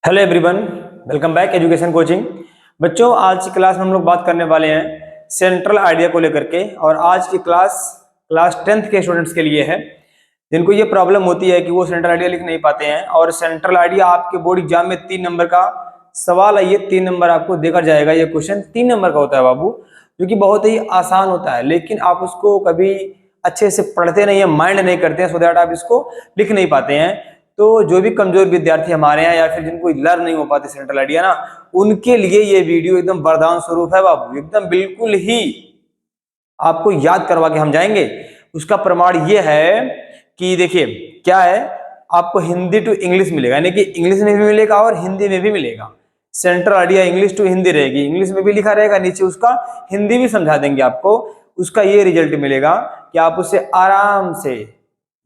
Hello everyone, welcome back education coaching. बच्चों, आज की क्लास में हम लोग बात करने वाले हैं सेंट्रल आइडिया को लेकर के। और आज की क्लास 10th के स्टूडेंट्स के लिए है जिनको ये प्रॉब्लम होती है कि वो सेंट्रल आइडिया लिख नहीं पाते हैं। और सेंट्रल आइडिया आपके बोर्ड एग्जाम में 3 नंबर का सवाल है। ये 3 नंबर आपको देखा जाएगा। ये क्वेश्चन 3 नंबर का होता है बाबू, जो कि बहुत ही आसान होता है, लेकिन आप उसको कभी अच्छे से पढ़ते नहीं है, माइंड नहीं करते हैं, सो दैट आप इसको लिख नहीं पाते हैं। तो जो भी कमजोर विद्यार्थी हमारे यहाँ या फिर जिनको लर्न नहीं हो पाते सेंट्रल आइडिया ना, उनके लिए ये वीडियो एकदम वरदान स्वरूप है बाबू। एकदम बिल्कुल ही आपको याद करवा के हम जाएंगे। उसका प्रमाण ये है कि देखिए क्या है, आपको हिंदी टू इंग्लिश मिलेगा, यानी कि इंग्लिश में भी मिलेगा और हिंदी में भी मिलेगा। Central idea English to Hindi रहेगी, इंग्लिश में भी लिखा रहेगा, नीचे उसका हिंदी भी समझा देंगे आपको। उसका ये रिजल्ट मिलेगा कि आप उसे आराम से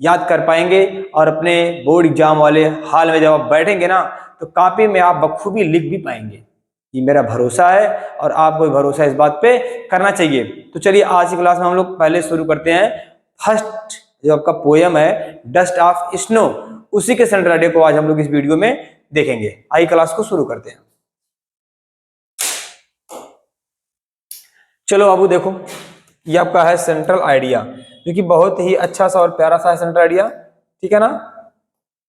याद कर पाएंगे और अपने बोर्ड एग्जाम वाले हाल में जब आप बैठेंगे ना, तो कॉपी में आप बखूबी लिख भी पाएंगे। ये मेरा भरोसा है और आपको भी भरोसा इस बात पे करना चाहिए। तो चलिए आज की क्लास में हम लोग पहले शुरू करते हैं। फर्स्ट जो आपका पोयम है डस्ट ऑफ स्नो, उसी के सेंट्रल आइडिया को आज हम लोग इस वीडियो में देखेंगे। आइए क्लास को शुरू करते हैं। चलो बाबू देखो, ये आपका है सेंट्रल आइडिया, जो कि बहुत ही अच्छा सा और प्यारा सा है सेंट्रल आइडिया। ठीक है ना,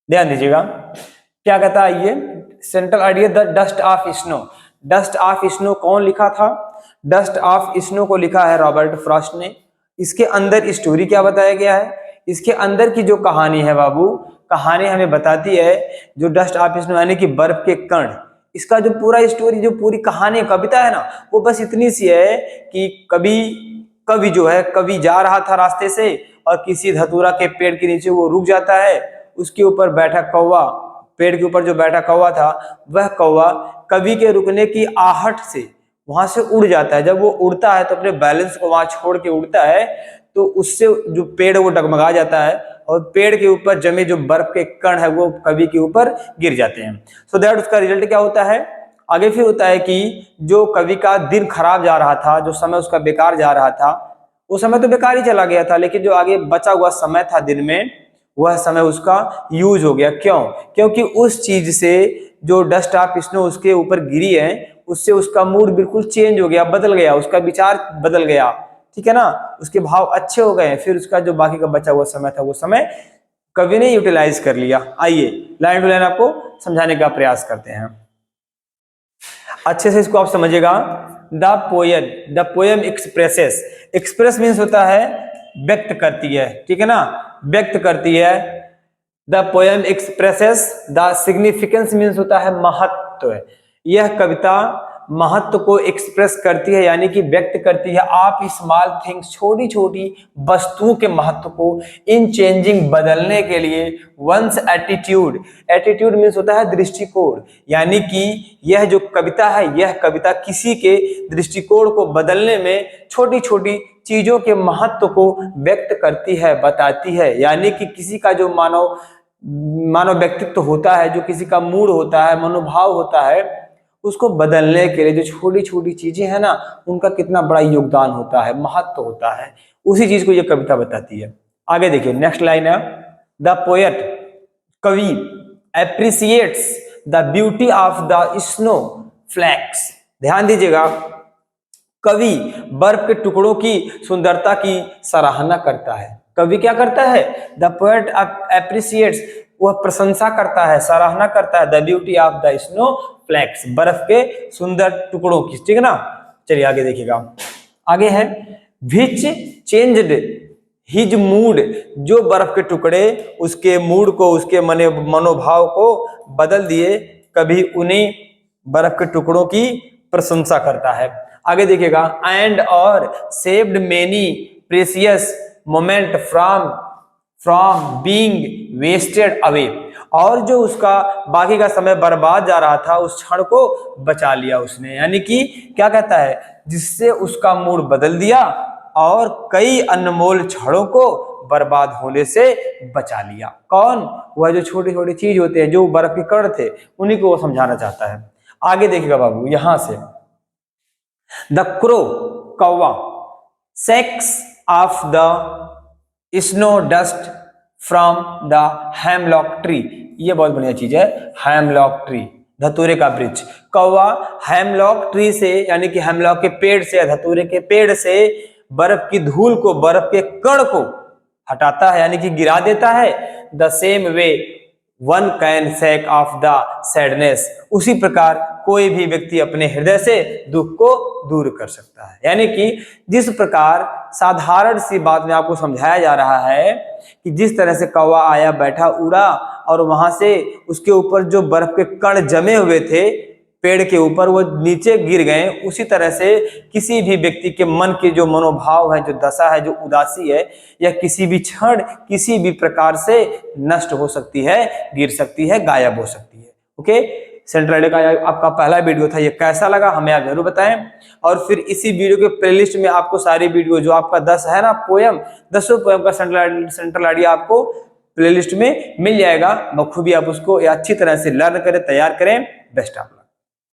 ध्यान दीजिएगा क्या कहता है ये central idea, the dust of snow. Dust of snow कौन लिखा था? डस्ट ऑफ स्नो को लिखा है रॉबर्ट फ्रॉस्ट ने। इसके अंदर स्टोरी क्या बताया गया है? इसके अंदर की जो कहानी है बाबू, कहानी हमें बताती है जो डस्ट ऑफ स्नो यानी कि बर्फ के कण, इसका जो पूरा स्टोरी, जो पूरी कहानी कविता है ना, वो बस इतनी सी है कि कवि जो है, कवि जा रहा था रास्ते से और किसी धतूरा के पेड़ के नीचे वो रुक जाता है। उसके ऊपर बैठा कौवा, पेड़ के ऊपर जो बैठा कौवा था, वह कौवा कवि के रुकने की आहट से वहां से उड़ जाता है। जब वो उड़ता है तो अपने बैलेंस को वहां छोड़ के उड़ता है, तो उससे जो पेड़ वो डगमगा जाता है और पेड़ के ऊपर जमे जो बर्फ के कण है वो कवि के ऊपर गिर जाते हैं। सो दैट उसका रिजल्ट क्या होता है? आगे फिर होता है कि जो कवि का दिन खराब जा रहा था, जो समय उसका बेकार जा रहा था, वो समय तो बेकार ही चला गया था, लेकिन जो आगे बचा हुआ समय था दिन में, वह समय उसका यूज हो गया। क्यों? क्योंकि उस चीज से जो डस्ट ऑफ स्नो उसके ऊपर गिरी है, उससे उसका मूड बिल्कुल चेंज हो गया, बदल गया, उसका विचार बदल गया। ठीक है ना, उसके भाव अच्छे हो गए। फिर उसका जो बाकी का बचा हुआ समय था, वो समय कवि ने यूटिलाइज कर लिया। आइए लाइन टू लाइन आपको समझाने का प्रयास करते हैं, अच्छे से इसको आप समझिएगा। The poem expresses, express means होता है व्यक्त करती है, ठीक है ना, व्यक्त करती है। The poem expresses the significance means होता है महत्व। यह कविता महत्व को एक्सप्रेस करती है, यानी कि व्यक्त करती है। आप स्मॉल थिंग्स, छोटी छोटी वस्तुओं के महत्व को इन चेंजिंग बदलने के लिए वंस एटीट्यूड, एटीट्यूड मीन्स होता है दृष्टिकोण, यानी कि यह जो कविता है, यह कविता किसी के दृष्टिकोण को बदलने में छोटी छोटी चीजों के महत्व को व्यक्त करती है, बताती है। यानी कि किसी का जो मानव व्यक्तित्व होता है, जो किसी का मूड होता है, मनोभाव होता है, उसको बदलने के लिए जो छोटी छोटी चीजें हैं ना, उनका कितना बड़ा योगदान होता है, महत्व होता है, उसी चीज को ये कविता बताती है। आगे देखिए नेक्स्ट लाइन है, द पोएट, कवि, appreciates the beauty of the snowflakes. ध्यान दीजिएगा, कवि बर्फ के टुकड़ों की सुंदरता की सराहना करता है। कवि क्या करता है? द पोएट एप्रिसिएट्स, वह प्रशंसा करता है, सराहना करता है, the beauty of the snowflakes, बर्फ के सुंदर टुकड़ों की। ठीक है ना, चलिए आगे देखिएगा। आगे है विच चेंज्ड हिज मूड, जो बर्फ के टुकड़े उसके मूड को, उसके मनोभाव को बदल दिए, कभी उन्हीं बर्फ के टुकड़ों की प्रशंसा करता है। आगे देखिएगा, एंड और saved many precious moment from being wasted away, और जो उसका बाकी का समय बर्बाद जा रहा था, उस क्षण को बचा लिया उसने। यानी कि क्या कहता है, जिससे उसका मूड बदल दिया और कई अनमोल क्षणों को बर्बाद होने से बचा लिया। कौन? वह जो छोटी छोटी चीज होते हैं, जो बर्फ के कण थे, उन्हीं को वो समझाना चाहता है। आगे देखिएगा बाबू, यहां से द क्रो, कौवा, sex of the snow dust from the hemlock tree. ये बहुत बढ़िया चीज है, हेमलॉक ट्री, धतूरे का वृक्ष। कौवा हेमलॉक ट्री से यानी कि हेमलॉक के पेड़ से, धतूरे के पेड़ से बर्फ की धूल को, बर्फ के कण को हटाता है यानी कि गिरा देता है। The same way one can shake of the sadness, उसी प्रकार कोई भी व्यक्ति अपने हृदय से दुख को दूर कर सकता है। यानी कि जिस प्रकार साधारण सी बात में आपको समझाया जा रहा है कि जिस तरह से कौवा आया, बैठा, उड़ा और वहां से उसके ऊपर जो बर्फ के कण जमे हुए थे पेड़ के ऊपर वो नीचे गिर गए, उसी तरह से किसी भी व्यक्ति के मन के जो मनोभाव है, जो दशा है, जो उदासी है, या किसी भी क्षण किसी भी प्रकार से नष्ट हो सकती है, गिर सकती है, गायब हो सकती है। ओके, सेंट्रल आइडिया का आपका पहला वीडियो था, ये कैसा लगा हमें आप जरूर बताएं। और फिर इसी वीडियो के प्लेलिस्ट में आपको सारी वीडियो जो आपका 10 है ना पोयम, 10 पोयम का सेंट्रल आइडिया आपको प्लेलिस्ट में मिल जाएगा। बखूबी आप उसको अच्छी तरह से लर्न करें, तैयार करें। Best of luck.